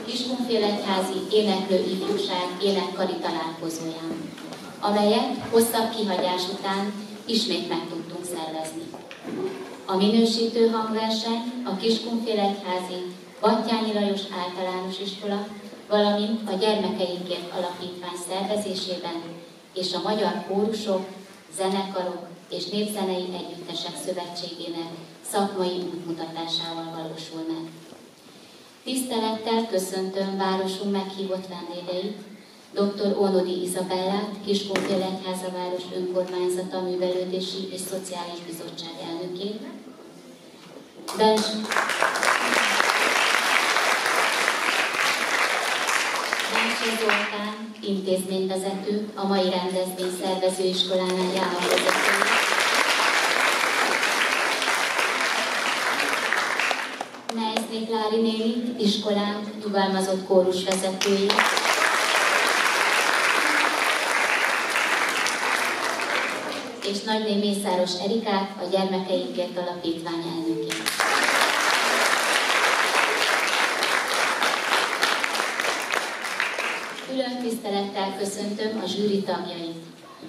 Kiskunfélegyházi Éneklő Ifjúság énekkari találkozóján, amelyet hosszabb kihagyás után ismét meg tudtunk szervezni. A minősítő hangverseny a Kiskunfélegyházi Battyányi Lajos Általános Iskola, valamint a Gyermekeinkért Alapítvány szervezésében és a Magyar Kórusok, Zenekarok és Népzenei Együttesek Szövetségének szakmai útmutatásával valósul meg. Tisztelettel köszöntöm városunk meghívott vendégeit, dr. Ónodi Izabellát, Kiskunfélegyháza-város önkormányzata Művelődési és Szociális Bizottság elnökét, Benső Zoltán, intézményvezető, a mai rendezvény szervezőiskolánál járóvezetője, Nejszné Klári nénit, iskolánk nyugalmazott kórusvezetőjét, és Nagyné Mészáros Erikát, a Gyermekeinkért Alapítvány elnökét. Külön tisztelettel köszöntöm a zsűri tagjait.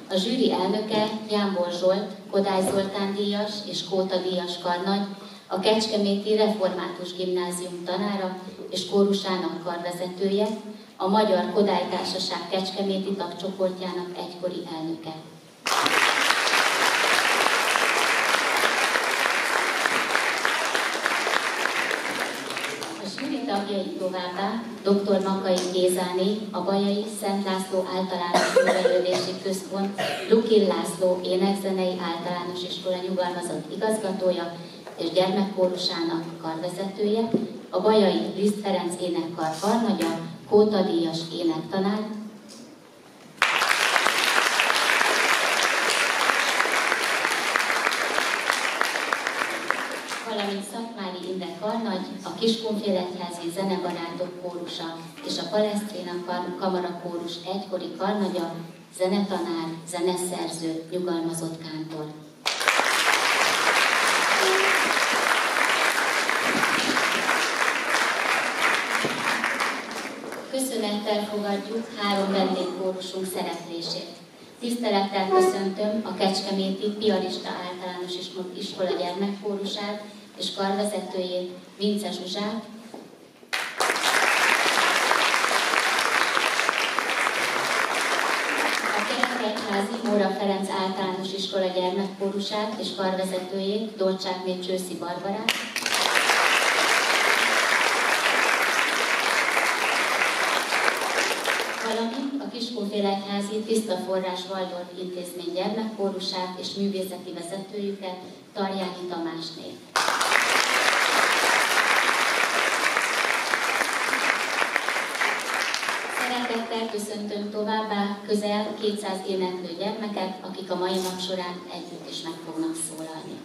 A zsűri elnöke Jámbor Zsolt, Kodály Zoltán díjas és Kóta díjas karnagy, a Kecskeméti Református Gimnázium tanára és kórusának karvezetője, a Magyar Kodály Társaság Kecskeméti tagcsoportjának egykori elnöke. Tagjai továbbá dr. Makai Gézáné, a Bajai Szent László Általános Művelődési Központ Lukin László Énekzenei Általános Iskola nyugalmazott igazgatója és gyermekkórusának karvezetője, a Bajai Liszt Ferenc énekkar karnagya, Kóta díjas énektanár, valamint Szatmári Inde karnagy, a Kiskunfélegyházi Zenebarátok kórusa és a Palestrina Kamara kórus egykori karnagya, zenetanár, zeneszerző, nyugalmazott kántor. Köszönettel fogadjuk 3 vendégkórusunk szereplését. Tisztelettel köszöntöm a Kecskeméti Piarista Általános Iskola gyermekkórusát és karvezetőjét, Vince Zsuzsát, a Kecskeméti Móra Ferenc Általános Iskola gyermekkórusát és karvezetőjét, Dolcsákné Csőszi Barbarát, valamint a Kiskunfélegyházi Tiszta Forrás Waldorf Intézmény gyermekkórusát és művészeti vezetőjüket, Tarjányi Tamásnét. Szeretettel köszöntöm továbbá közel 200 éneklő gyermeket, akik a mai nap során együtt is meg fognak szólalni.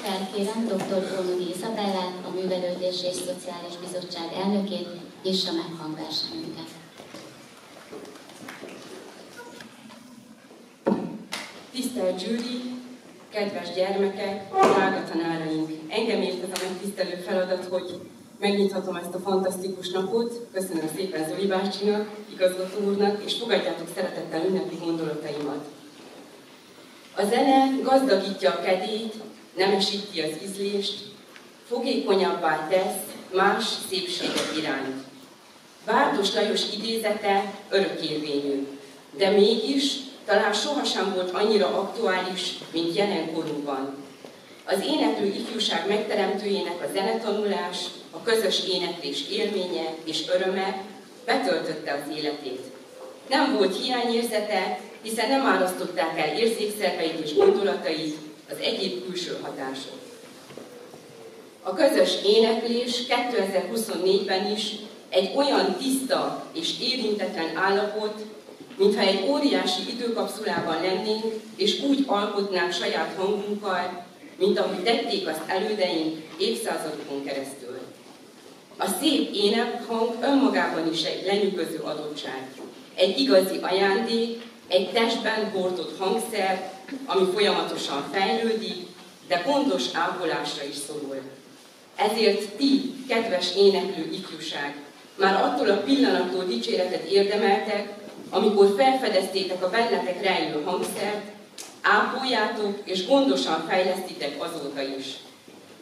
Felkérem dr. Ónodi Izabellát, a Művelődési és Szociális Bizottság elnökét, nyissa meg hangversenyünket. Tisztelt zsűri, kedves gyermekek, drága tanáraink! Engem ért ez a megtisztelő feladat, hogy megnyithatom ezt a fantasztikus napot. Köszönöm szépen Zoli bácsinak, igazgató úrnak, és fogadjátok szeretettel ünnepi gondolataimat. A zene gazdagítja a kedélyt, nemesíti az ízlést, fogékonyabbá tesz más szépségek iránt. Bárdos Lajos idézete örökérvényű, de mégis talán sohasem volt annyira aktuális, mint jelenkorunkban. Az éneklő ifjúság megteremtőjének a zenetanulás, a közös éneklés élménye és öröme betöltötte az életét. Nem volt hiányérzete, hiszen nem árasztották el érzékszerveit és gondolatait az egyéb külső hatások. A közös éneklés 2024-ben is egy olyan tiszta és érintetlen állapot, mintha egy óriási időkapszulában lennénk, és úgy alkotnánk saját hangunkkal, mint ahogy tették azt elődeink évszázadokon keresztül. A szép énekhang önmagában is egy lenyűgöző adottság, egy igazi ajándék, Egy testben hordott hangszer, ami folyamatosan fejlődik, de gondos ápolásra is szorul. Ezért ti, kedves éneklő ifjúság, már attól a pillanattól dicséretet érdemeltek, amikor felfedeztétek a bennetek rejlő hangszert, ápoljátok és gondosan fejlesztitek azóta is.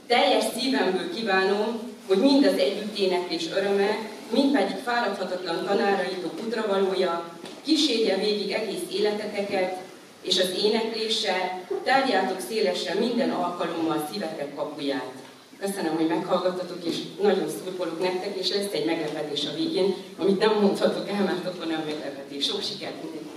Teljes szívemből kívánom, hogy mind az együtténeklés öröme, mind pedig fáradhatatlan tanáraitok útravalója kísérje végig egész életeteket, és az énekléssel tárjátok szélesre minden alkalommal szívetek kapuját. Köszönöm, hogy meghallgattatok, és nagyon szurkolok nektek, és lesz egy meglepetés a végén, amit nem mondhatok el, mert akkor nem meglepetés. Sok sikert mindenkinek!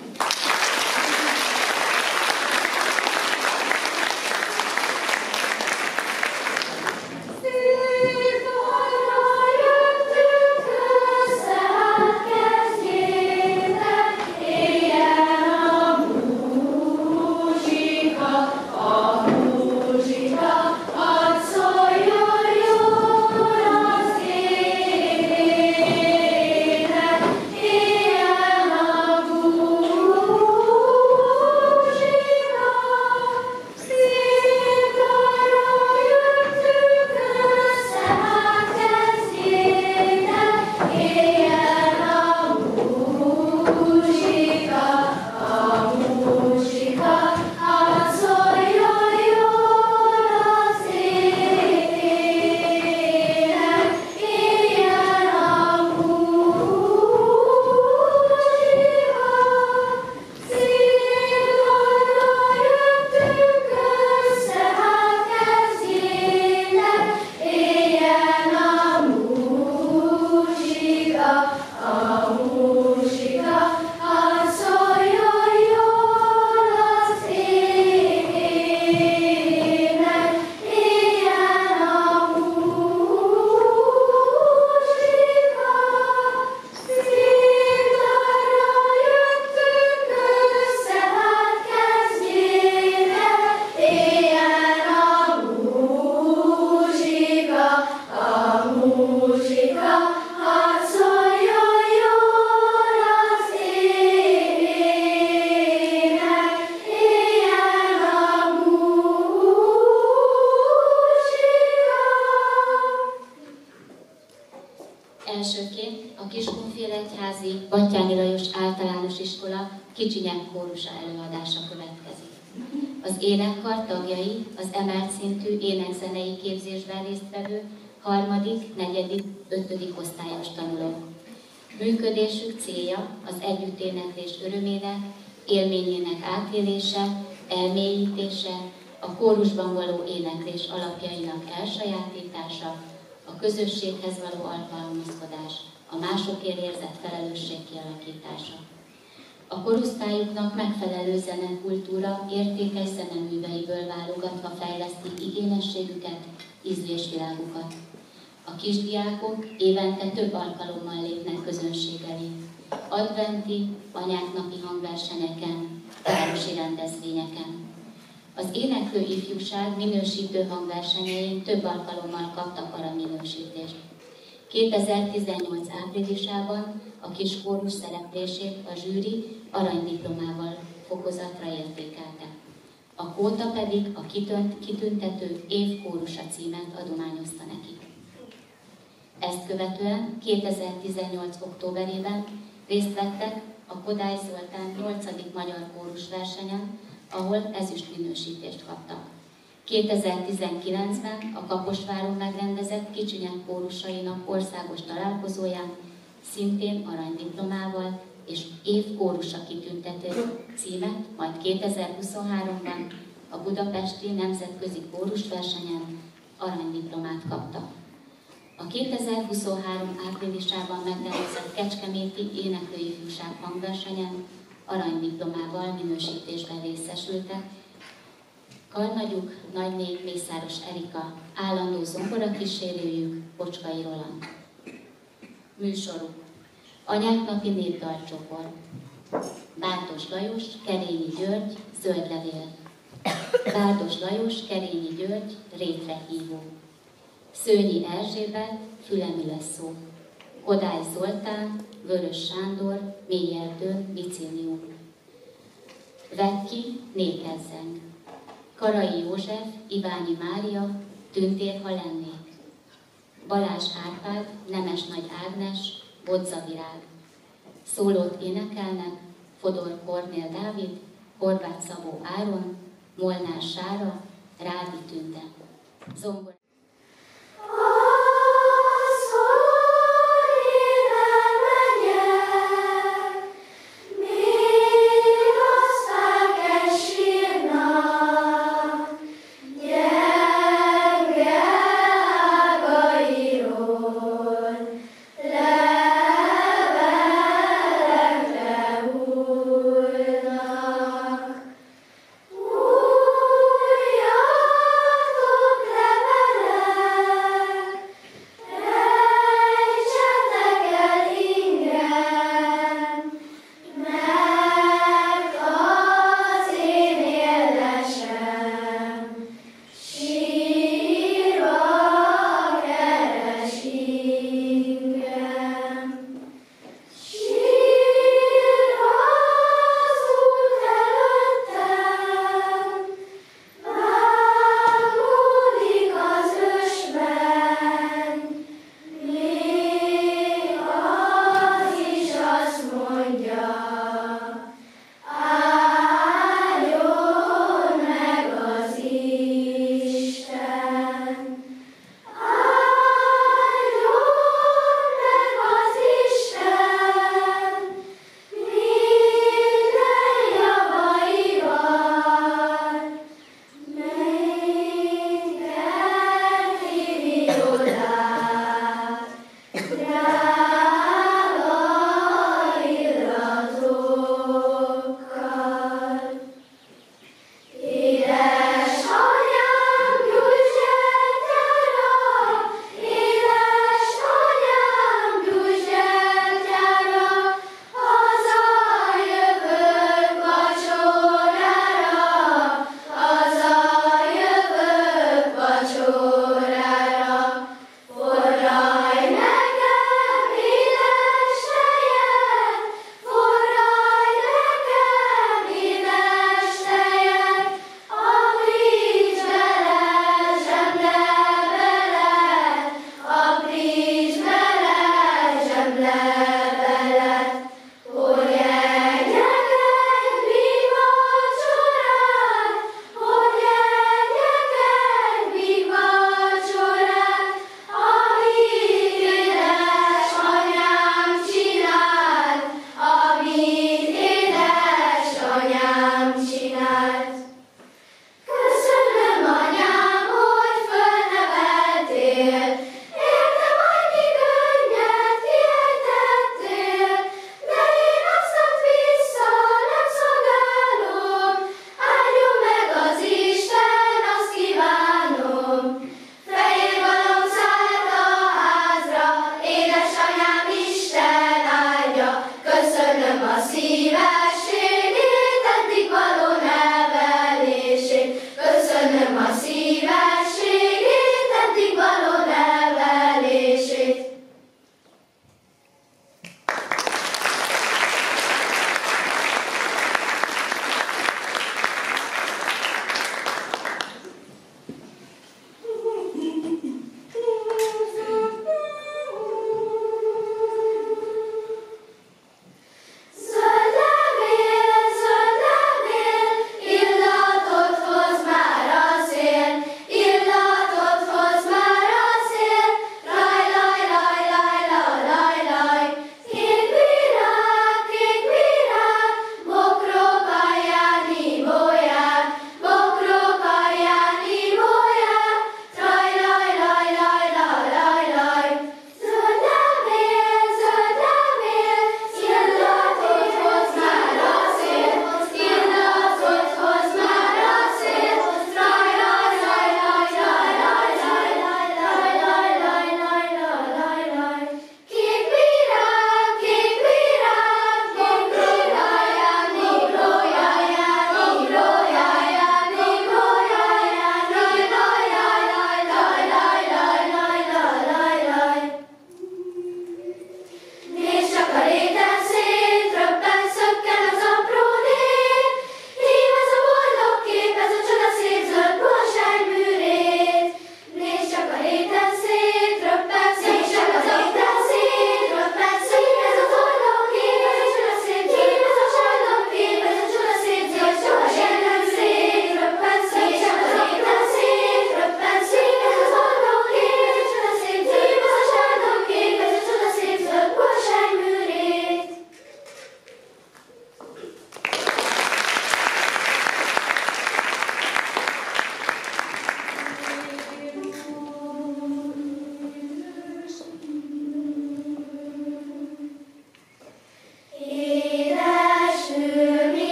Elsőként a Kiskunfélegyházi Batthyány Lajos Általános Iskola kicsinyek kórusa előadása következik. Az énekkar tagjai az emelt szintű énekzenei képzésben résztvevő 3., 4., 5. osztályos tanulók. Működésük célja az együtténeklés örömének, élményének átélése, elmélyítése, a kórusban való éneklés alapjainak elsajátítása, a közösséghez való alkalmazkodás, a másokért érzett felelősség kialakítása. A korosztályuknak megfelelő zenekultúra értékes zeneműveiből válogatva fejlesztik igényességüket, ízlésvilágukat. A kisdiákok évente több alkalommal lépnek közönség elé. Adventi, anyáknapi hangversenyeken, városi rendezvényeken. Az éneklő ifjúság minősítő hangversenyein több alkalommal kaptak aranyminősítést. 2018 áprilisában a kiskórus szereplését a zsűri aranydiplomával fokozatra értékelte. A kóta pedig a kitüntető évkórusa címet adományozta nekik. Ezt követően 2018. októberében részt vettek a Kodály Zoltán 8. magyar kórusversenyen, ahol ezüst minősítést kaptak. 2019-ben a Kaposváron megrendezett kicsinyek kórusainak országos találkozóján szintén aranydiplomával és évkórusa kitüntető címet, majd 2023-ban a budapesti nemzetközi kórusversenyen aranydiplomát kaptak. A 2023 áprilisában megrendezett Kecskeméti éneklőifjúság hangversenyen aranydiplomával minősítésben részesültek karnagyuk, nagyné Mészáros Erika, állandó zongorakísérőjük Bocskai Roland. Műsoruk: Anyáknapi népdalcsoport, Bárdos Lajos, Kerényi György, Zöld levél, Bárdos Lajos, Kerényi György, Rétre hívó, Szőnyi Erzsébet, Fülemüle szó, Kodály Zoltán, Vörös Sándor, Mélyerdőn, Bicillium, Vedd ki, néked zeng. Karai József, Iványi Mária, Tüntér, ha lennék. Balázs Árpád, Nemes Nagy Ágnes, Bodza Virág. Szólót énekelnek Fodor Kornél Dávid, Horváth Szabó Áron, Molnár Sára, Rádi Tünde. Zongora. Újjatok levelek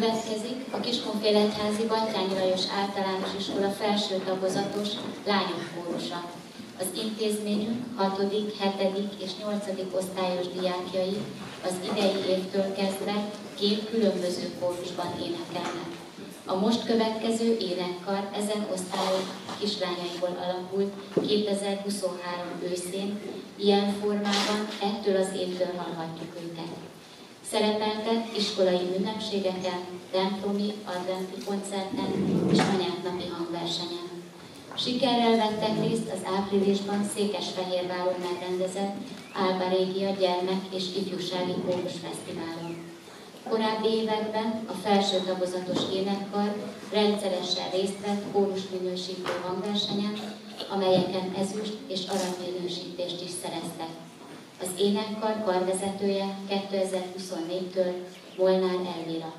Következik a Kiskunfélegyházi Batthyány Lajos Általános Iskola felső tagozatos lányok kórusa. Az intézményünk 6., 7. és 8. osztályos diákjai az idei évtől kezdve 2 különböző kórusban énekelnek. A most következő énekkar ezen osztályok kislányaiból alakult 2023 őszén, ilyen formában ettől az évtől hallhatjuk őket. Szerepeltek iskolai ünnepségeken, templomi, adventi koncerten és anyáknapi hangversenyen. Sikerrel vettek részt az áprilisban Székesfehérváron megrendezett Alba Regia gyermek- és ifjúsági kórusfesztiválon. Korábbi években a felső tagozatos énekkar rendszeresen részt vett kórusminősítő hangversenyen, amelyeken ezüst és aranyminősítést is szereztek. Az énekkar karvezetője 2024-től Molnár Elvira.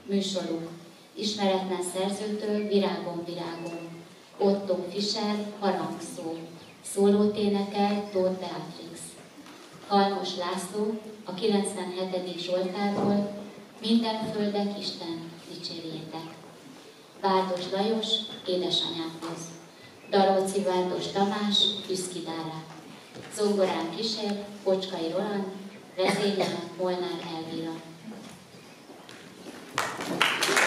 Műsorunk: ismeretlen szerzőtől Virágon virágon. Otto Fischer, harangszó. Szólót énekel Tóth Beatrix. Halmos László, a 97. Zsoltárból Minden földek Isten dicsérjétek. Várdos Lajos, édesanyámhoz. Daróci Várdos Tamás, Üszkidára. Zongorán kísér Kocskai Roland, vezényel Molnár Elvira. Thank you.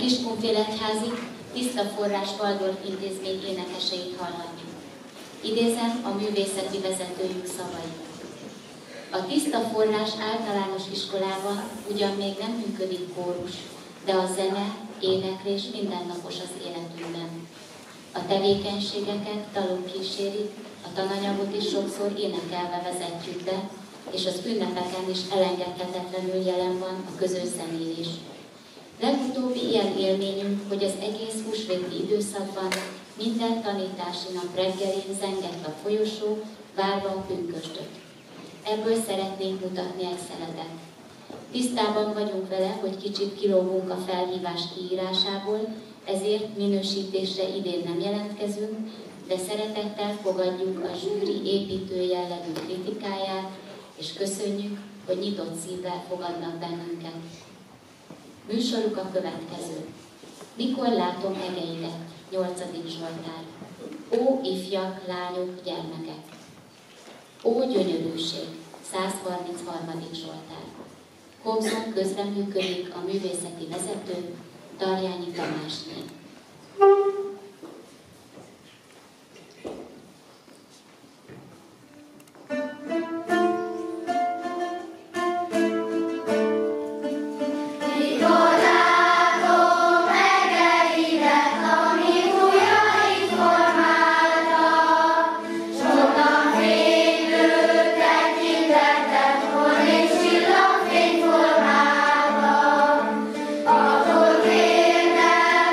Kiskunfélegyházi Tiszta Forrás Waldorf Intézmény énekeseit hallhatjuk. Idézem a művészeti vezetőjük szavait. A Tiszta Forrás általános iskolában ugyan még nem működik kórus, de a zene, éneklés mindennapos az életünkben. A tevékenységeket dalok kísérik, a tananyagot is sokszor énekelve vezetjük be, és az ünnepeken is elengedhetetlenül jelen van a közös zenélés. Legutóbbi ilyen élményünk, hogy az egész húsvéti időszakban minden tanítási nap reggelén zengett a folyosó, várva a pünkösdöt. Ebből szeretnénk mutatni egy szeletet. Tisztában vagyunk vele, hogy kicsit kilógunk a felhívás kiírásából, ezért minősítésre idén nem jelentkezünk, de szeretettel fogadjuk a zsűri építő jellegű kritikáját, és köszönjük, hogy nyitott szívvel fogadnak bennünket. Műsoruk a következő. Mikor látom egeidet, 8. Zsoltár. Ó, ifjak, lányok, gyermekek! Ó, gyönyörűség, 133. Zsoltár. Kobzon közreműködik a művészeti vezető, Darjányi Tamásné. Attól kérnem,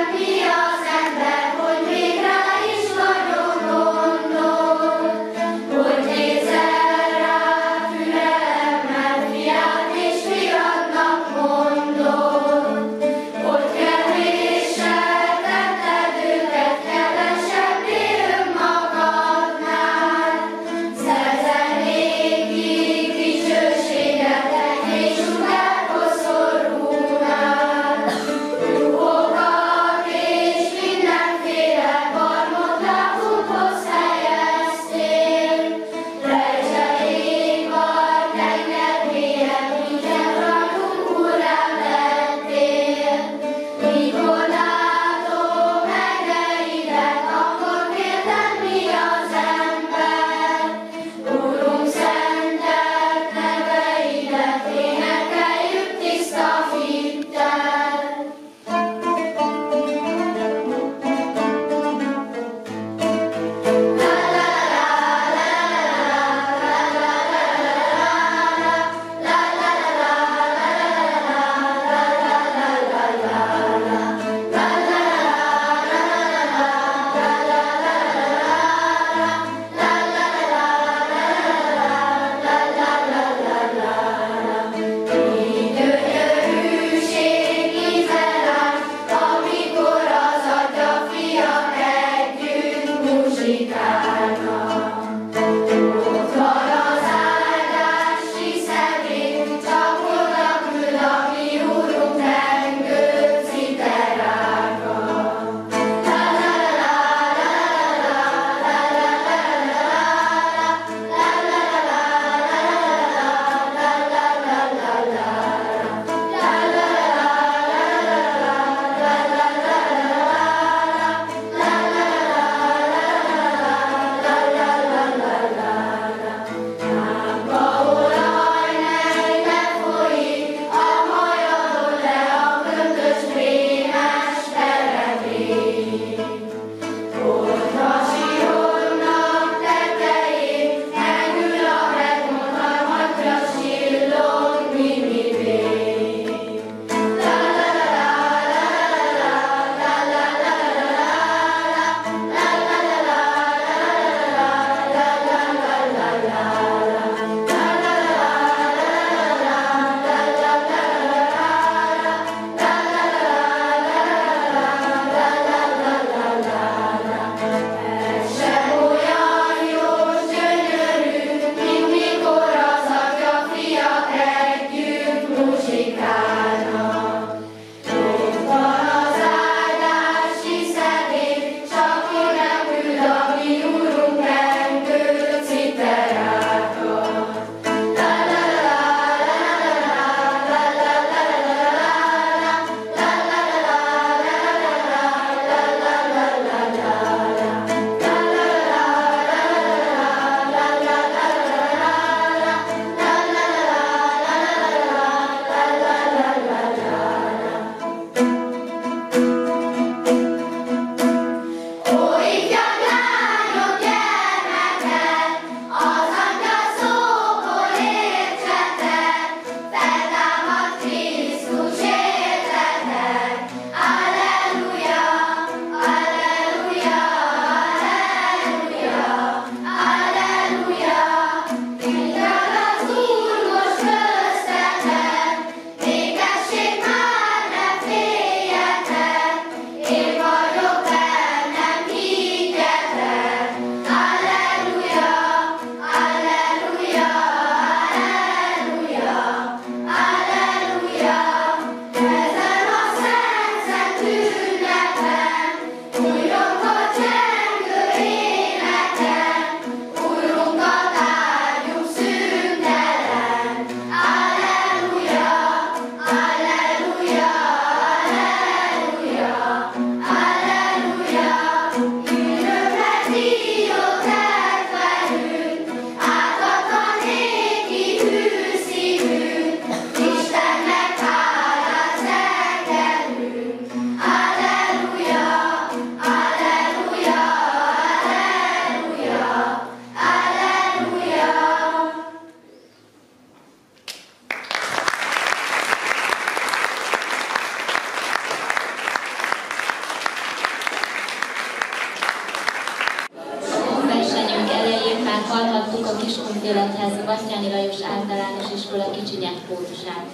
Hallottuk a Kiskunfélegyházi Batthyáni Lajos Általános Iskola kicsinyek kórusát.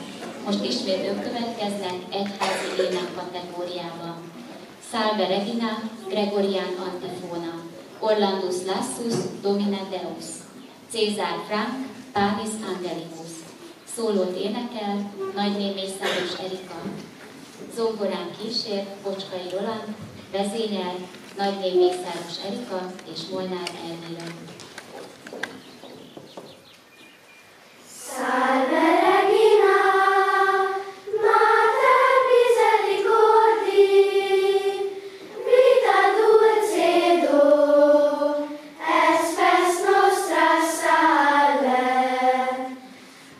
Most ismét ők következnek egyházi ének kategóriában. Salve Regina, Gregorian Antifona, Orlandus Lassus, Domine Deus, César Frank, Panis Angelicus. Szólót énekel Nagyné Mészáros Erika. Zongorán kísér Bocskai Roland, vezényel Nagyné Mészáros Erika és Molnár Elvira. Salve Regina, Mater Misericordi, vita dulcedo, es fes nostra salve.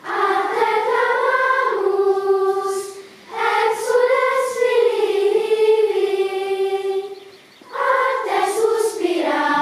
A te clamamus, exules Filii, a te suspiramus,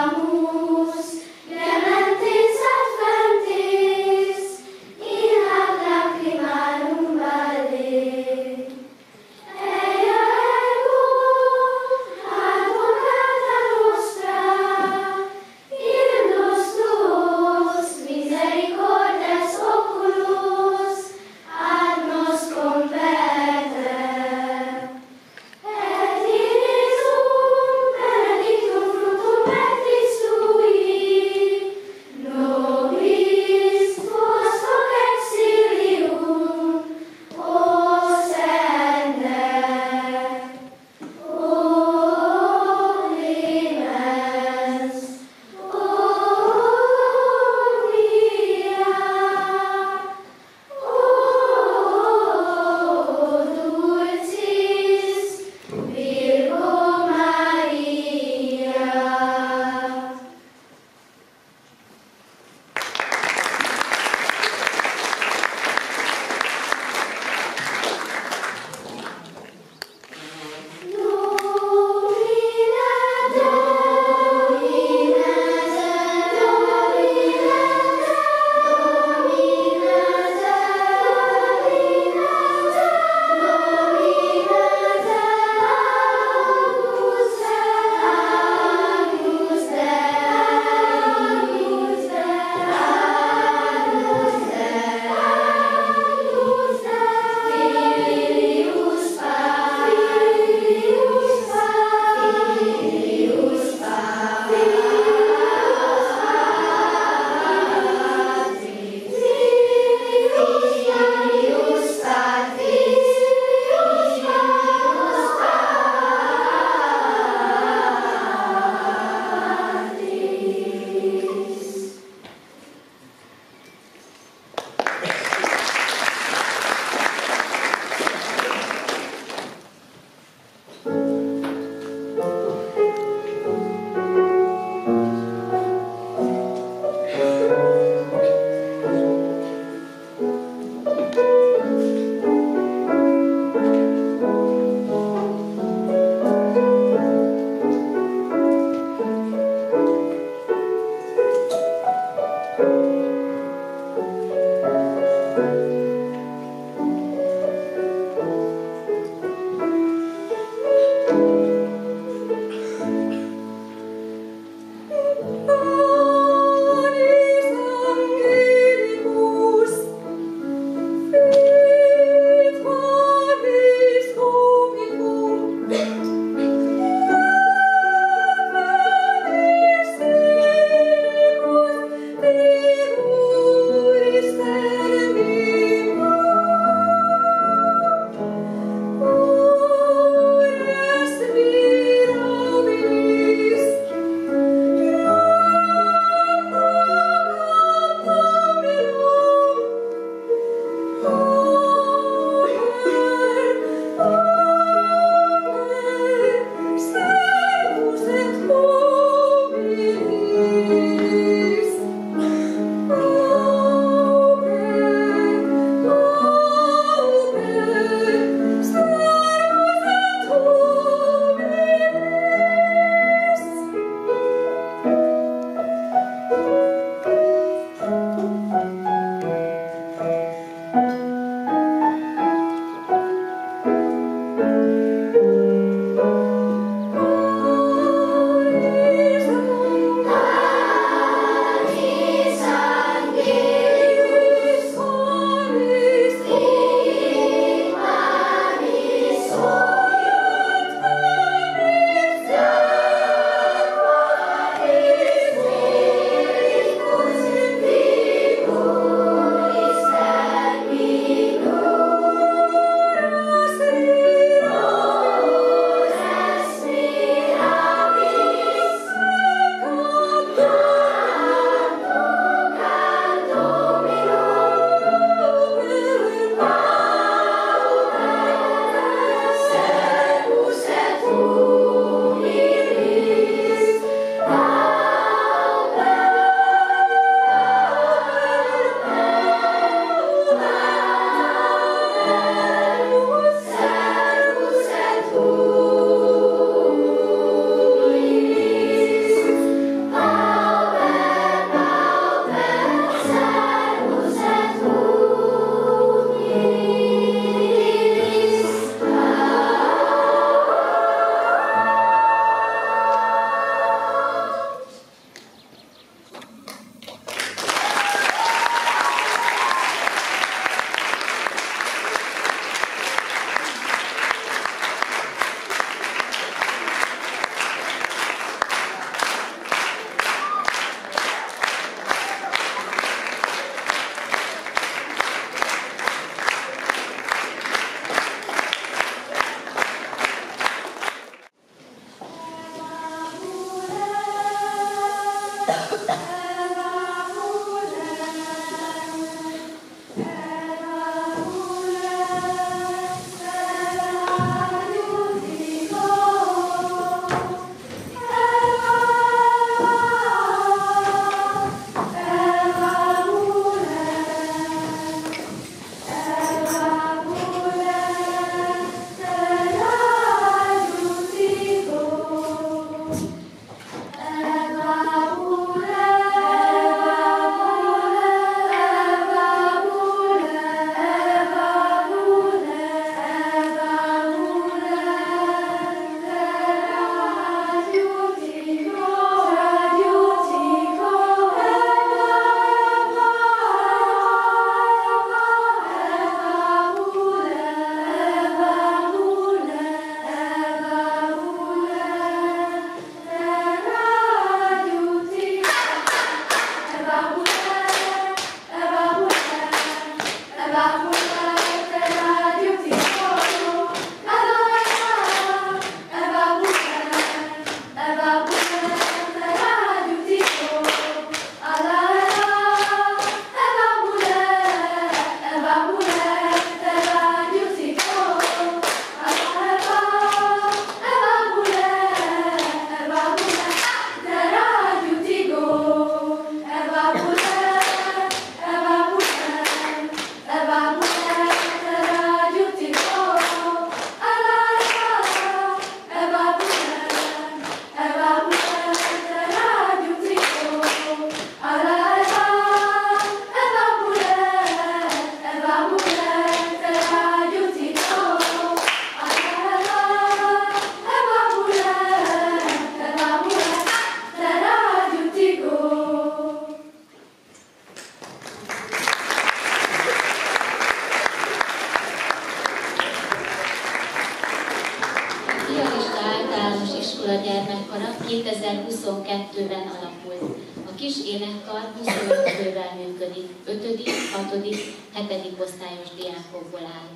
gyermekkara 2022-ben alakult. A kis énekkar 25 fővel működik, 5., 6., 7. osztályos diákokból áll.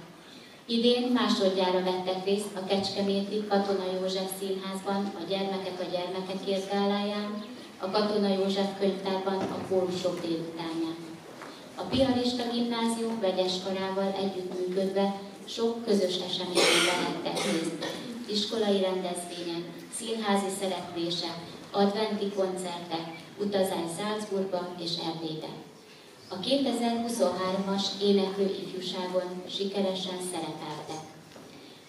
Idén másodjára vettek részt a Kecskeméti Katona József Színházban a Gyermekek a gyermekekért gáláján, a Katona József könyvtárban a kórusok délutánján. A Piarista Gimnázium vegyes karával együttműködve sok közös eseményen vehettek részt. Iskolai rendezvények, színházi szereplések, adventi koncertek, utazás Salzburgba és Erdélybe. A 2023-as éneklő ifjúságon sikeresen szerepeltek.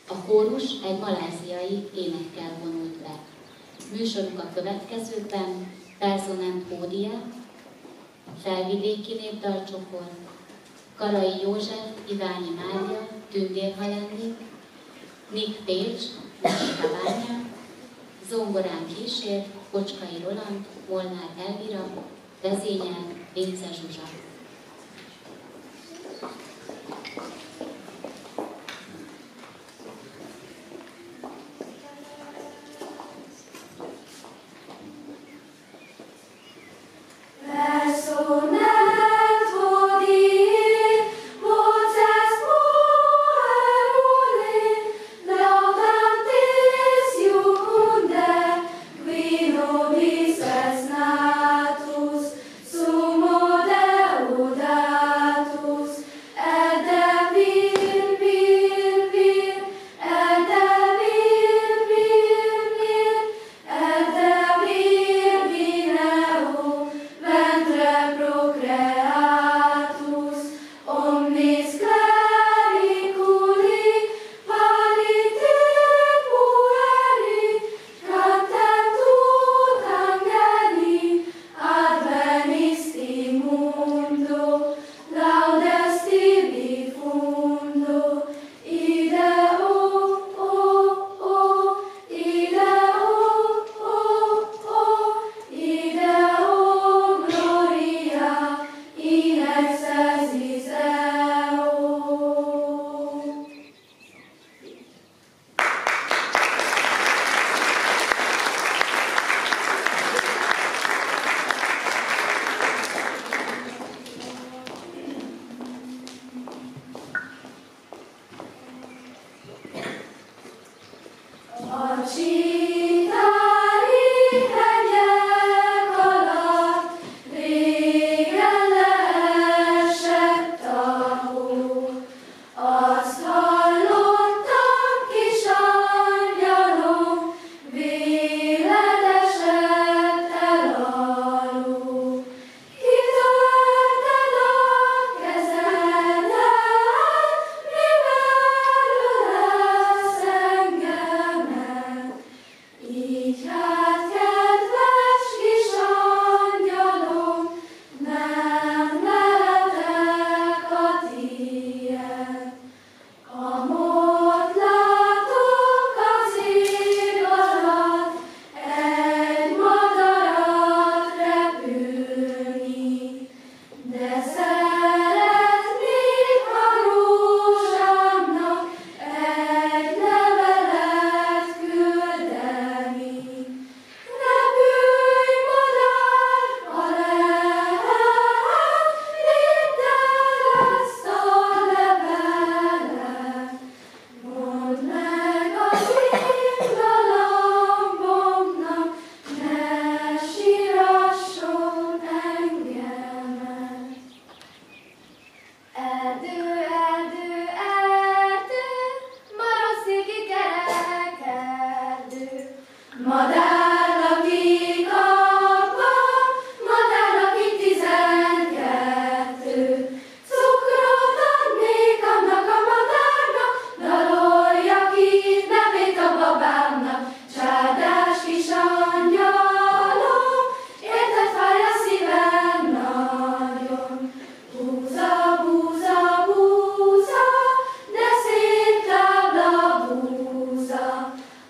A kórus egy maláziai énekkel vonult be. Műsorunk a következőkben: Personent Pódia, Felvidéki Népdalcsoport, Karai József, Iványi Mária, Tündérhalendik, Nick Pécs, Mosika Bánya, Zongorán kísér, Kocskai Roland, Molnár Elvira, vezényel Vince Zsuzsa.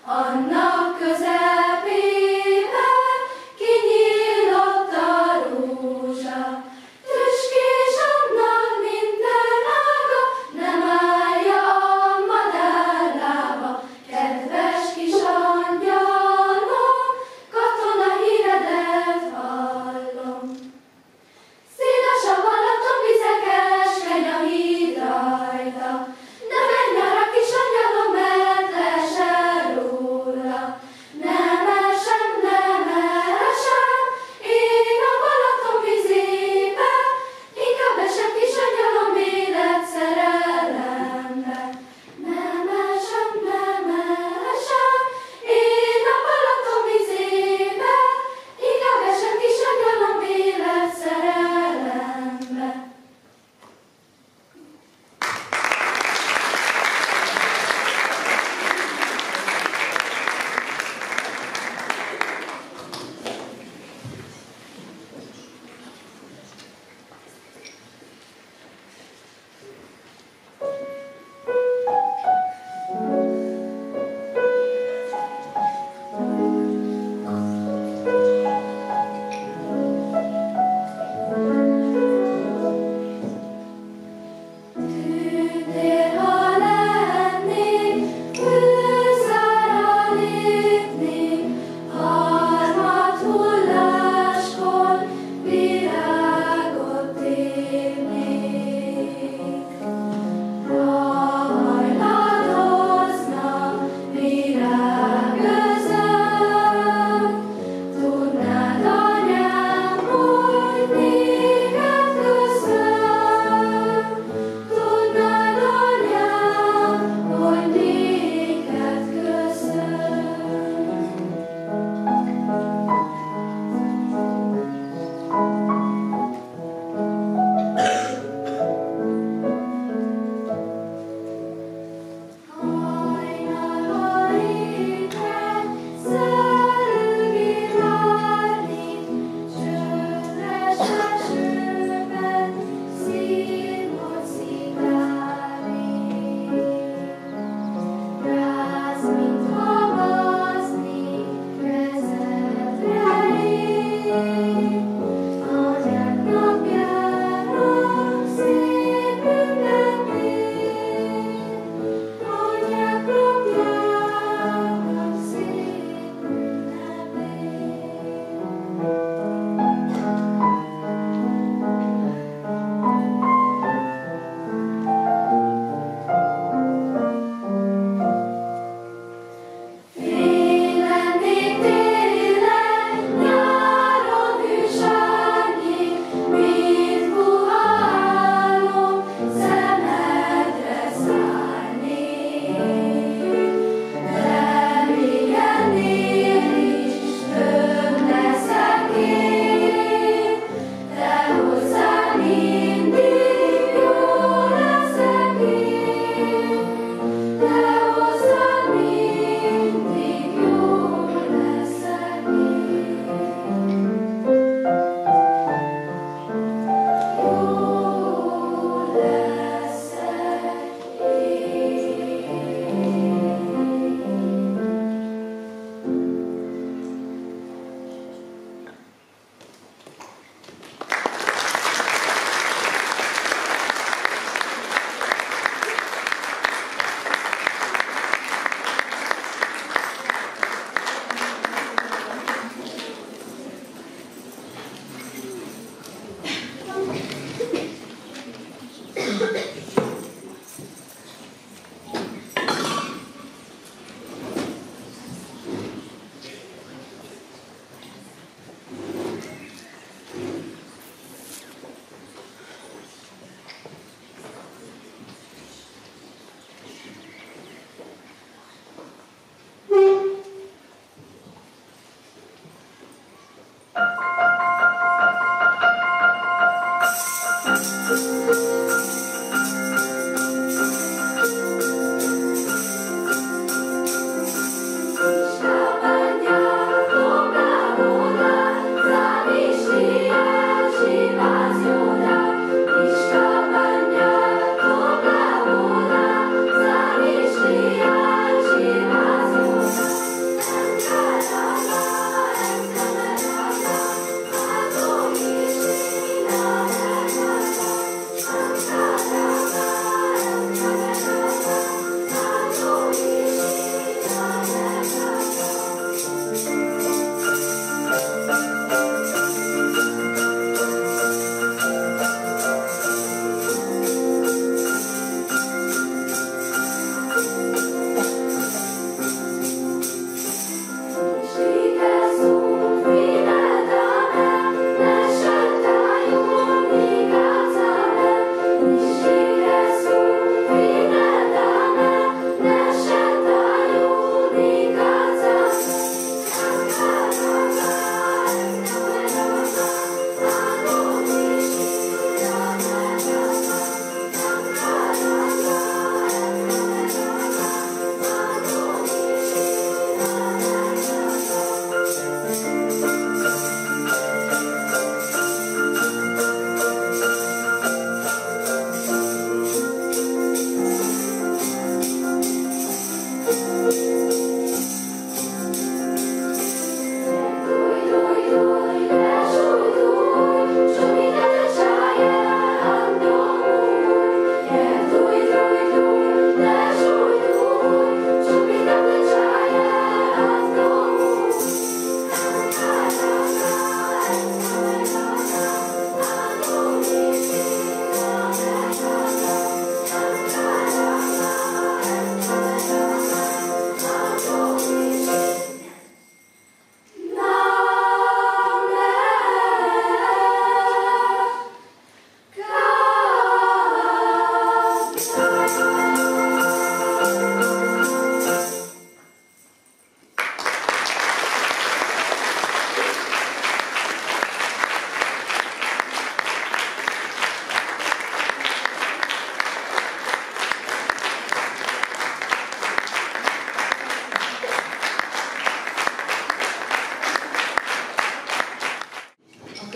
Annak közepén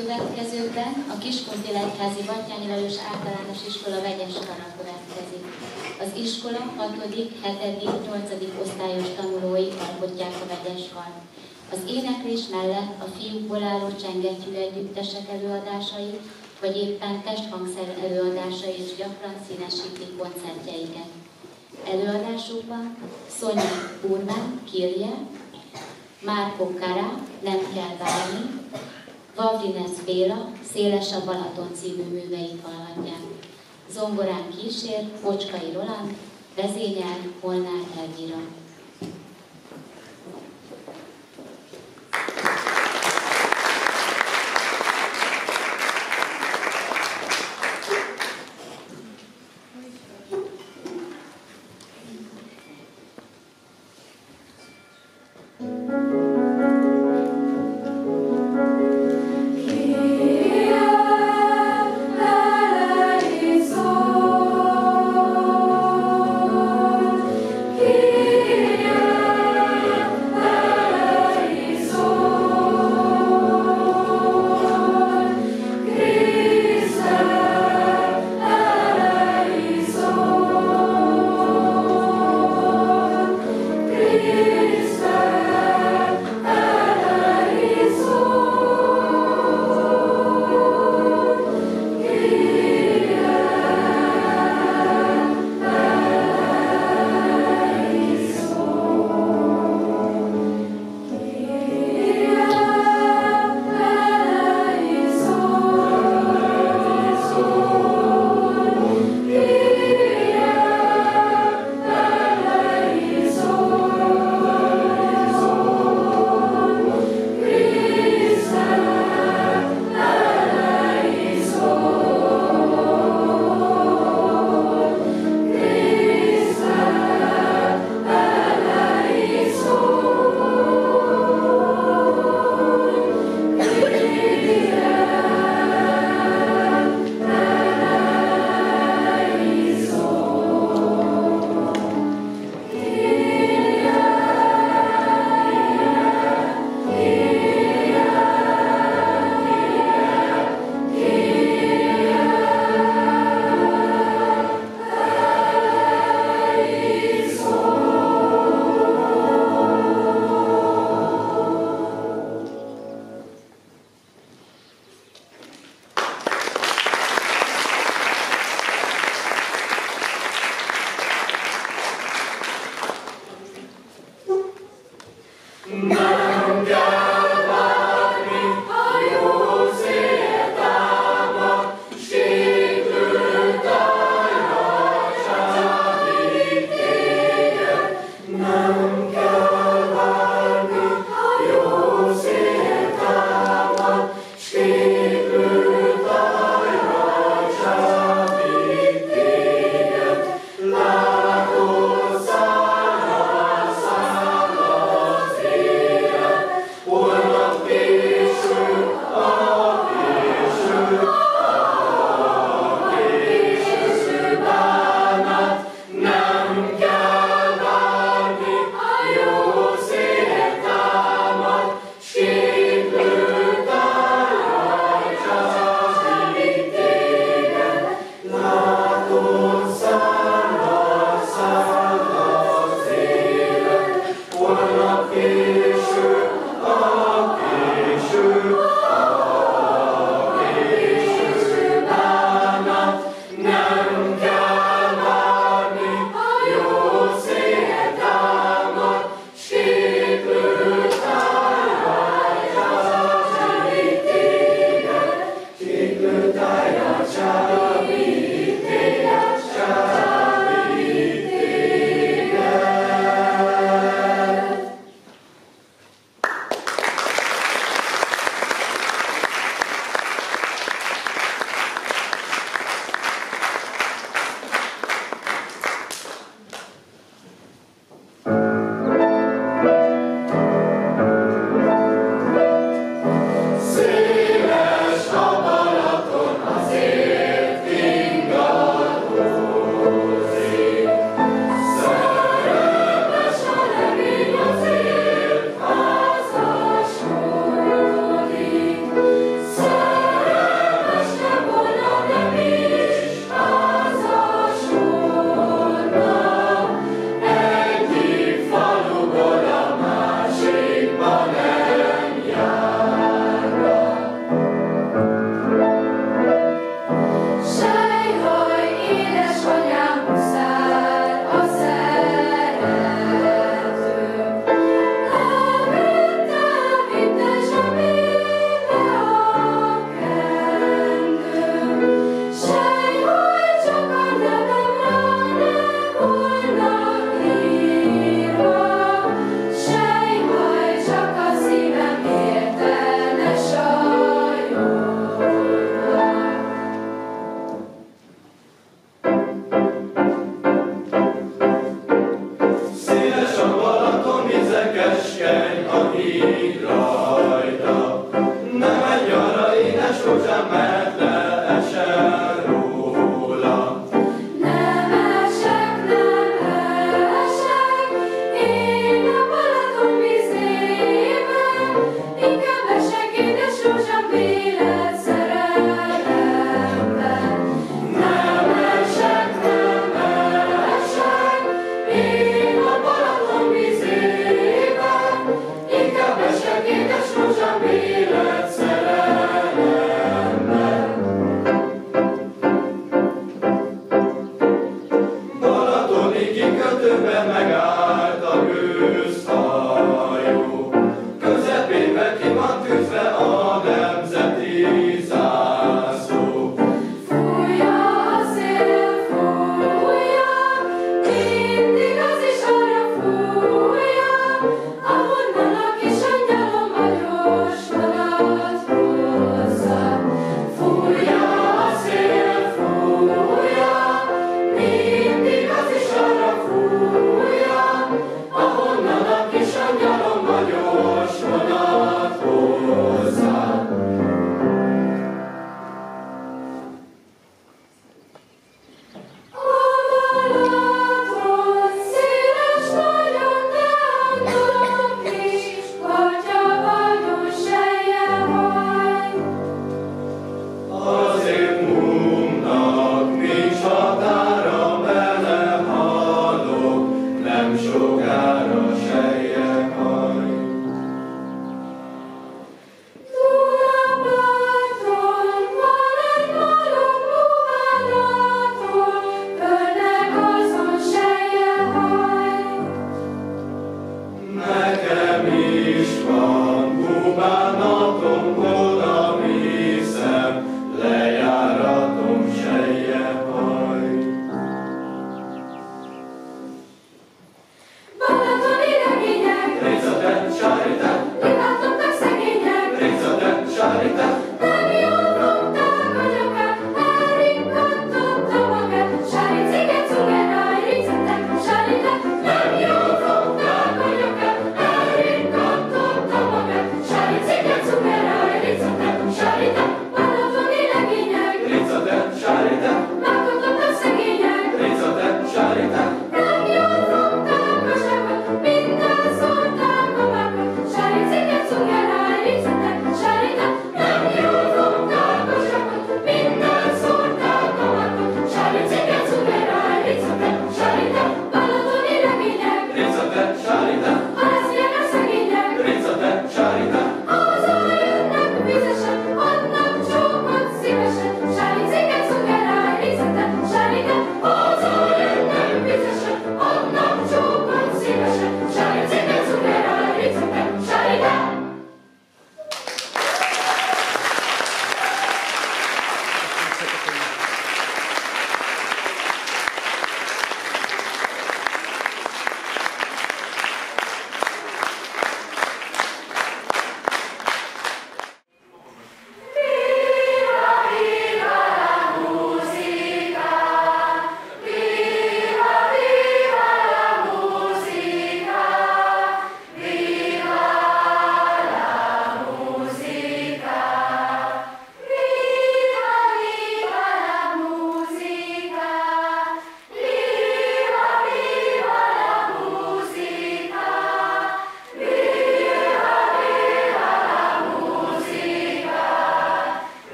következőkben a Kiskunti-Legyházi Batthyány Lajos Általános Iskola vegyes kara következik. Az iskola 6., 7., 8. osztályos tanulói alkotják a vegyes kart. Az éneklés mellett a fiúkból álló csengettyű együttesek előadásai, vagy éppen testhangszer előadásai is gyakran színesítik koncertjeiket. Előadásukban Sonyi Burman, Kirje, Márko Kara, Nem kell várni, Vavrinec Béla, Széles a Balaton című műveit hallhatják. Zongorán kísér Bocskai Roland, vezényel Molnár Elvira. Here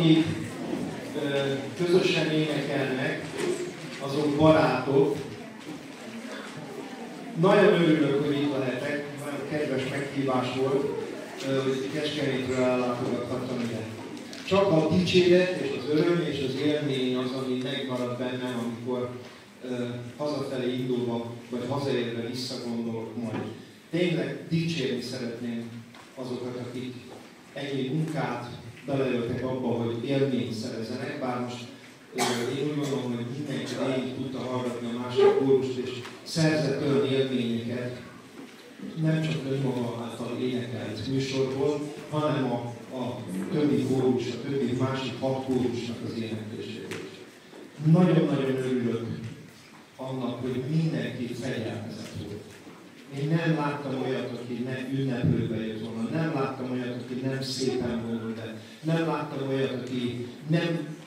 akik közösen énekelnek, azok barátok. Nagyon örülök, hogy itt lehetek, nagyon kedves meghívás volt, hogy Kecskemétről ellátogathattam ide. Csak a dicséret és az öröm és az élmény az, ami megmarad bennem, amikor hazafelé indulva, vagy hazaérve visszagondolok majd. Tényleg dicsérni szeretném azokat, akik ennyi munkát beleöltek abba, hogy élményt szerezzenek, bár most én úgy gondolom, hogy mindenki végig tudta hallgatni a másik kórust, és szerzett olyan élményeket, nem csak önmaga által énekelt műsorból, hanem a többi kórus, a többi másik 6 kórusnak az énekléséből. Nagyon-nagyon örülök annak, hogy mindenki fegyelmezett volt. Én nem láttam olyat, aki nem ünneplőbe jött volna, nem láttam olyat, aki nem szépen vonult be, nem láttam olyat, aki nem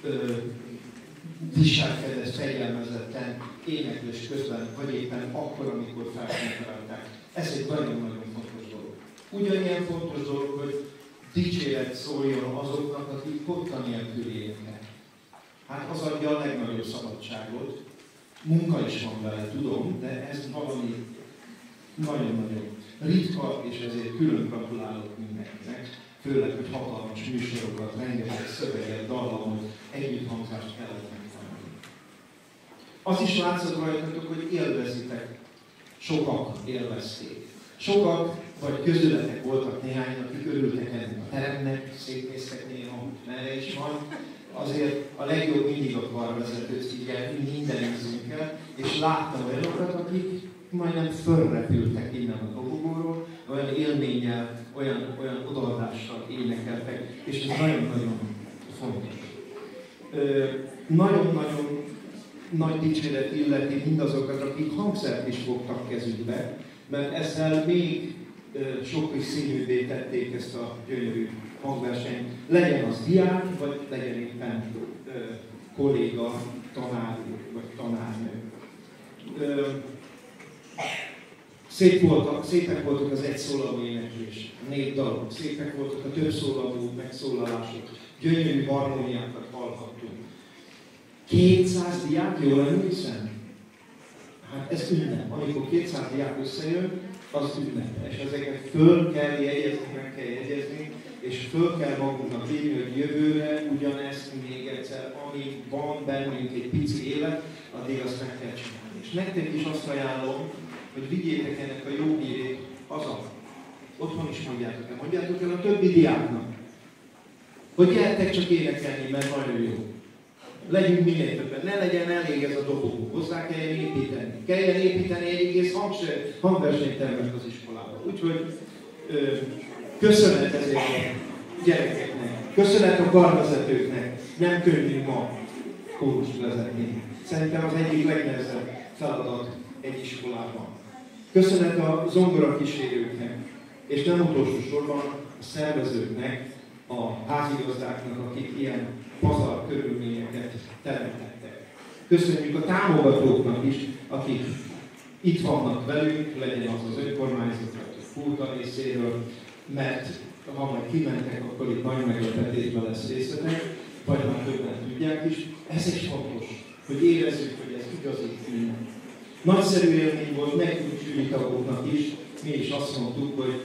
viselkedett fegyelmezetten éneklés közben, vagy éppen akkor, amikor felkonferálták. Ez egy nagyon-nagyon fontos dolog. Ugyanilyen fontos dolog, hogy dicséret szóljon azoknak, akik kotta nélkül énekel. Hát az adja a legnagyobb szabadságot. Munka is van vele, tudom, de ez valami nagyon-nagyon ritka, és ezért külön gratulálok mindenkinek. Főleg, hogy hatalmas műsorokat, rengeteg szöveget, dallamot, együtthangzást kellett megtanulni. Az is látszott rajtatok, hogy élvezitek. Sokak élvezték. Sokak, vagy közületek voltak néhányan, akik örültek ennek a teremnek, szétnéztek néha, merre is van. Azért a legjobb mindig a karvezetőt figyelni, minden ízünkkel, és láttam olyanokat, akik majdnem fölrepültek innen a dobogóról, olyan élménnyel, olyan odaadással énekeltek, és ez nagyon-nagyon fontos. Nagyon-nagyon nagy dicséret illeti mindazokat, akik hangszert is fogtak kezükbe, mert ezzel még sokkal színűbbé tették ezt a gyönyörű hangversenyt. Legyen az diák, vagy legyen éppen kolléga, tanár vagy tanárnő. Szépek voltak az egyszólalú éneklés, a népdalok, szépek voltak a többszólalú megszólalások, gyönyörű harmóniákat hallhattunk. 200 diák, jól emlékszem? Hát ez ünnep. Amikor 200 diák összejön, az ünnep. És ezeket föl kell jegyezni, meg kell jegyezni, és föl kell magunknak írni, hogy jövőre ugyanezt még egyszer, amíg van bennünk egy pici élet, addig azt meg kell csinálni. És nektek is azt ajánlom, hogy vigyétek ennek a jó hírét haza. Otthon is mondjátok el. Mondjátok el a többi diáknak, hogy gyertek csak énekelni, mert nagyon jó. Legyünk minél többen. Ne legyen elég ez a dobogó. Hozzá kelljen építeni. Kelljen építeni egy egész hangversenytermet az iskolában. Úgyhogy köszönet ezért a gyerekeknek. Köszönet a karvezetőknek. Nem könnyű ma kórust vezetni. Szerintem az egyik legnehezebb feladat egy iskolában. Köszönet a zongorakísérőknek, és nem utolsó sorban a szervezőknek, a házigazdáknak, akik ilyen pazar körülményeket teremtettek. Köszönjük a támogatóknak is, akik itt vannak velünk, legyen az az önkormányzat, vagy a kulta részéről, mert ha majd kimentek, akkor itt nagy meglepetésben lesz részletek, vagy már többen tudják is. Ez is fontos, hogy érezzük, hogy ez igazi minden. Nagyszerű élmény volt nekünk zsűritagoknak is, mi is azt mondtuk, hogy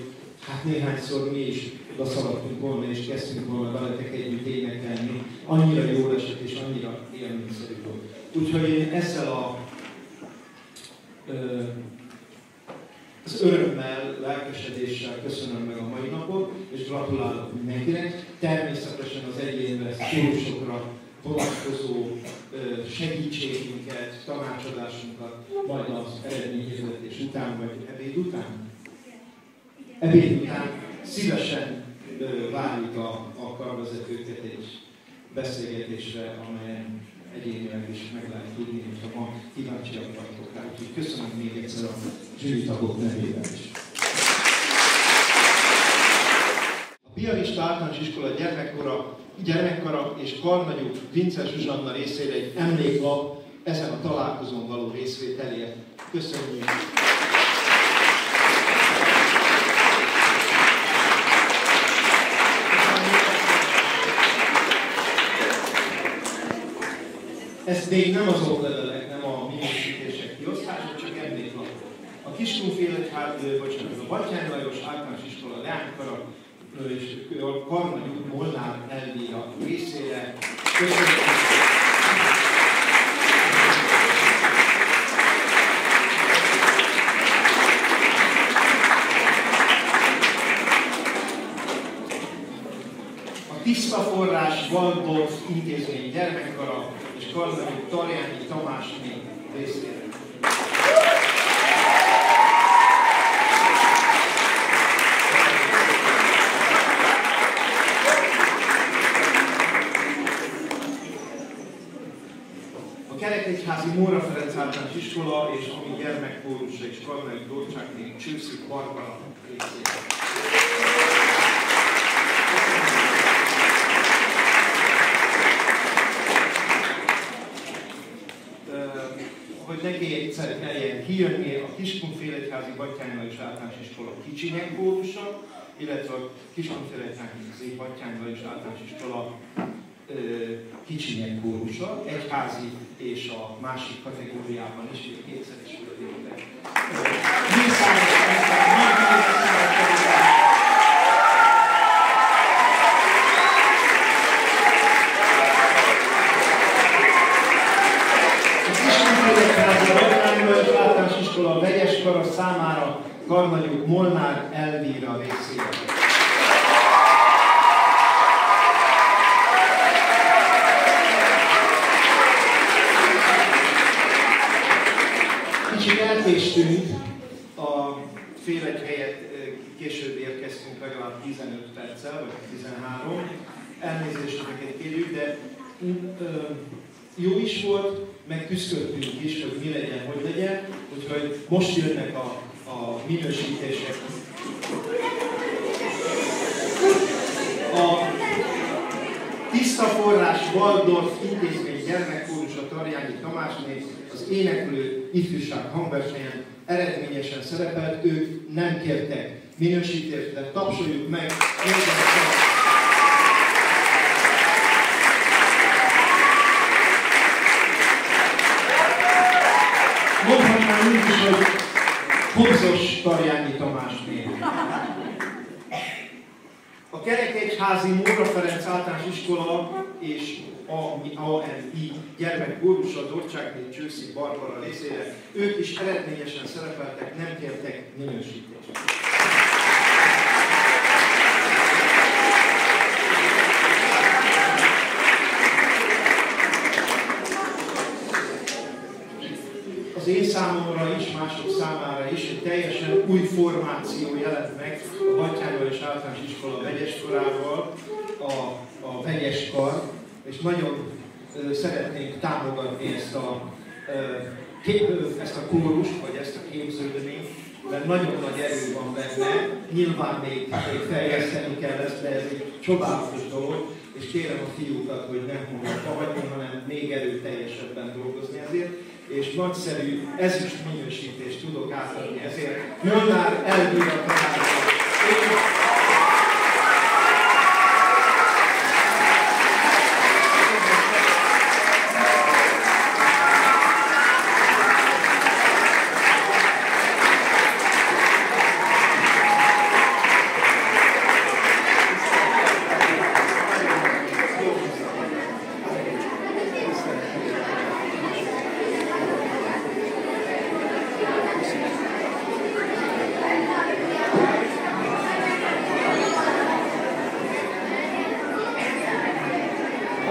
hát néhányszor mi is oda szaladtunk volna és kezdtünk volna veletek együtt énekelni. Annyira jól esett és annyira élményszerű volt. Úgyhogy én ezzel az örömmel, lelkesedéssel köszönöm meg a mai napot, és gratulálok mindenkinek. Természetesen az egyénre, kórusokra vonatkozó segítségünket, tanácsadásunkat, majd az eredményhirdetés után, vagy ebéd után. Ebéd után szívesen várjuk a karvezetőket egy beszélgetésre, amelyen egyénileg is meg lehet tudni, hogyha ma kíváncsiak vagytok rá. Úgyhogy köszönöm még egyszer a zsűritagok nevében is. A Piarista Általános Iskola gyermekkara és karnagyú Vince Zsuzsanna részére egy emléklap ezen a találkozón való részvételért. Köszönjük! Ez még nem az oklevelek, nem a minősítések kiosztása, csak emléklap. A a Batthyány Lajos Általános Iskola leánykara és a Karnagyúk Molnár Elvíra részére. Köszönöm. Tiszta Forrás Waldorf Intézmény gyermekkara és Karnagyúk Tarjányi Tamásné részére. A Kerekegyházi Móra Ferenc Általános Iskola és Ami Gyermekkórusa és Karnagyúk Dorcsákné Csőszi Barbara részére. Hogy neki egyszer kelljen kijönni a Kiskunfélegyházi Batthyány Lajos Általános Iskola Kicsinyek kórusa, illetve a Kiskunfélegyházi Batthyány Lajos Általános Iskola Kicsinyek kórusa, egyházi és a másik kategóriában is, kétszer is fölvétek. A vegyes kara számára Karnagyúk Molnár Elvíra részére. Kicsit elkéstünk, a fél egy helyet később érkeztünk, legalább 15 perccel, vagy 13. Elnézést kérjük, de jó is volt, meg küzdöttünk is, hogy mi legyen, hogy legyen, úgyhogy most jönnek a minősítések. A Tiszta Forrás Waldorf Intézmény gyermekkórusa Tarjányi Tamásné az éneklő ifjúság hangversenyen eredményesen szerepelt, ők nem kértek minősítést, de tapsoljuk meg mindenki. Mondhatnám úgy is, hogy Hobzos Tarjányi Tamásné. A Kerekegyházi Móra Ferenc Általános Iskola és AMI gyermekkórusa Dorcsákné Csőszi Barbara részére, ők is eredményesen szerepeltek, nem kértek minősítést. Az én számomra is, mások számára is egy teljesen új formáció jelent meg a Batthyány Lajos Általános Iskola vegyes karával, a vegyes kar, és nagyon szeretnénk támogatni ezt a kórust, vagy ezt a képződményt, mert nagyon nagy erő van benne, nyilván még fejleszteni kell ezt, de ez egy csodálatos dolog, és kérem a fiúkat, hogy nem homlokba hagyni, hanem még erőteljesebben dolgozni ezért, és nagyszerű ezüst minősítést tudok átadni ezért. Molnár Elvíra tanárról.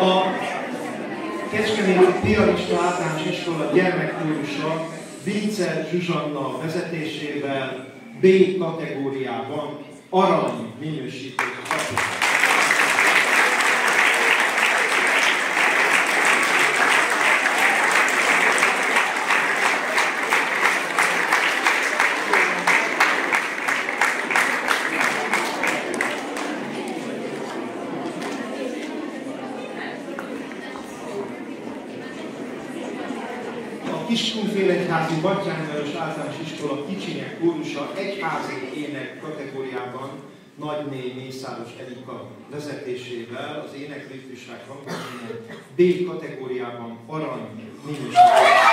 A Kecskeméti Piarista Általános Iskola gyermekkórusa Vince Zsuzsanna vezetésével B kategóriában arany minősítést kapott. Kiskunfélegyházi Batthyány Lajos Általános Iskola Kicsinyek kórusa egyházi ének kategóriában Nagyné Mészáros Erika vezetésével az éneklő ifjúság hangversenyen B kategóriában arany minősített.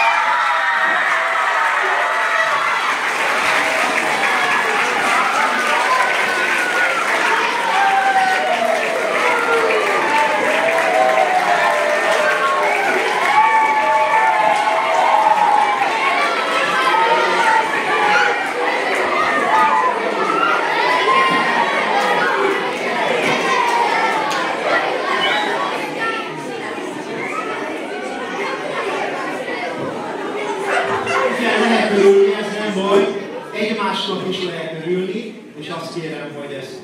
Egymásnak is lehet örülni, és azt kérem, hogy ez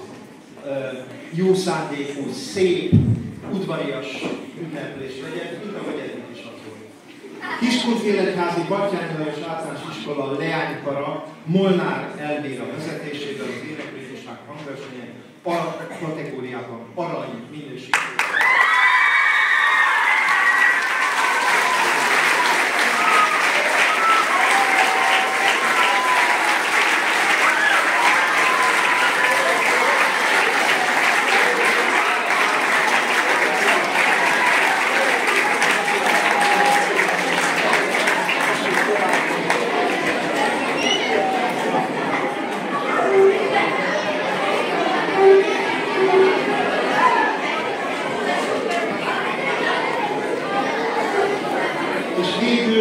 jó szándékú, szép, udvarias ünneplés legyen, mint ahogy eddig is az volt. Kiskunfélegyházi Batthyány Lajos Általános Iskola leánykara Molnár Elvira vezetésével az éneklőifjúság hangversenyen kategóriában arany minősítő.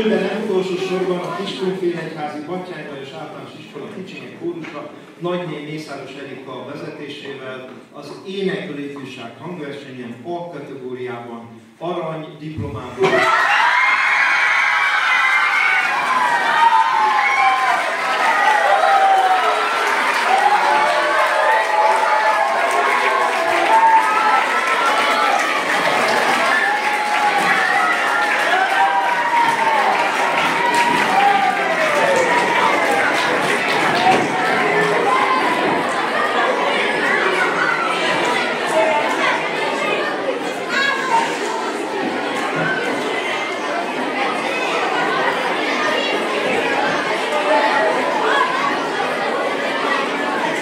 De nem utolsó sorban a Kiskunfélegyházi Batthyány Lajos Általános Iskola kicsinyek kórusa Nagyné Mészáros Erika vezetésével az éneklő ifjúság hangversenyen A kategóriában arany diplomával.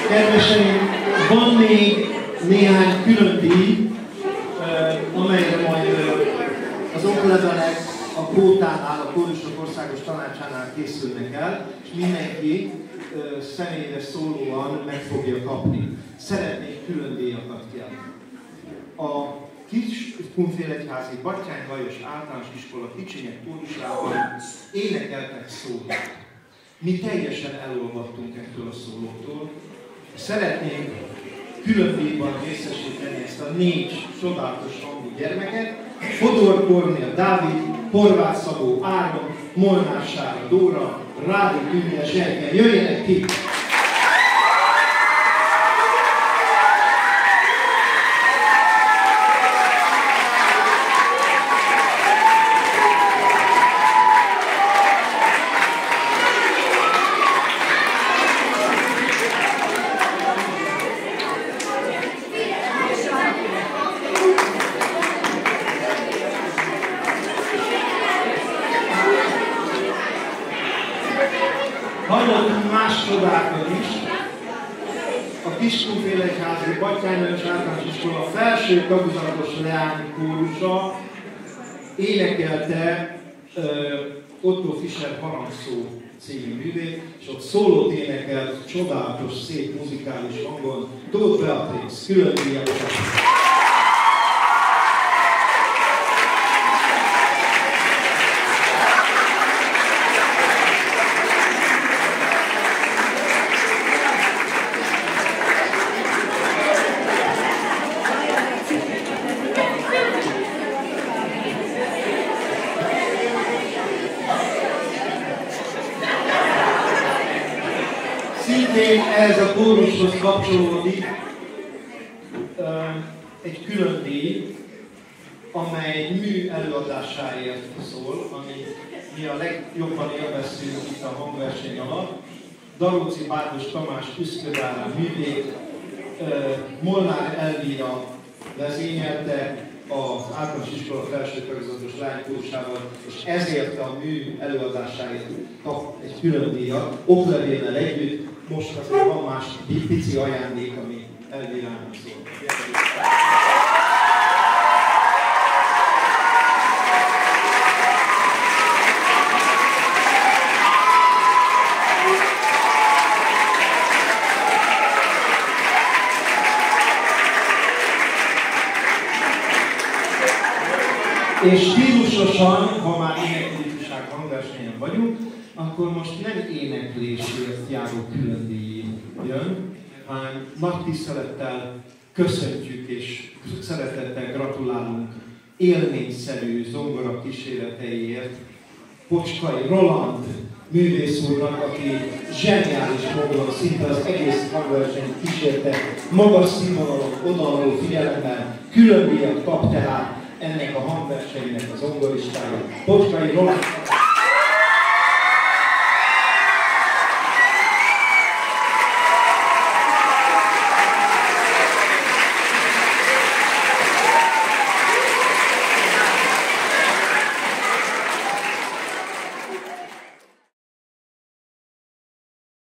Kedveseim, van még néhány külön díj, amelyre majd az oklevelek a kvótánál, a Kórusok Országos Tanácsánál készülnek el, és mindenki személyre szólóan meg fogja kapni. Szeretnék külön díjakat kérni. A Kiskunfélegyházi Batthyány Lajos Általános Iskola kicsinyek kórusában énekeltek szólót. Mi teljesen elolvadtunk ettől a szólótól. Szeretnénk külön díjban részesíteni ezt a 4 csodálatos hangú gyermeket. Fodor Kornél Dávid, Horváth Szabó Áron, Molnár Sára Dóra, Rádi Tűnje Zsergen. Jöjjenek ki! Hallottunk más csodákat is. A Kiskunfélegyházi Batthyány Lajos Általános Iskola felső tagozatos leánykórusa énekelte Otto Fischer Harangszó című művét, és ott szólót énekelt csodálatos, szép muzikális hangon Tóth Beatrix, külön díjakat. Szintén ehhez a kórushoz kapcsolódik egy külön díj, amely mű előadásáért szól, ami mi a legjobban élveztünk itt a hangverseny alatt. Daróci Bárdos Tamás Üszködárán művét Molnár Elvira vezényelte az általános iskola felső tagozatos lánykórusával, és ezért a mű előadásáért kap egy külön díjat, oklevéllel együtt. Most azért van más pici ajándék, ami Elvirának szól. És stílusosan, ha már éneklésűság hangversenyen vagyunk, akkor most nem éneklésért járó külön díj jön, hanem nagy tisztelettel köszöntjük és szeretettel gratulálunk élményszerű zongora kíséreteiért Pocskai Roland művész úrnak, aki zseniális módon szinte az egész hangversenyt kísérte, magas színvonalon odaadó figyelemmel, külön díjat kap tehát ennek a hangversenynek az zongoristája. Pocskai Roland!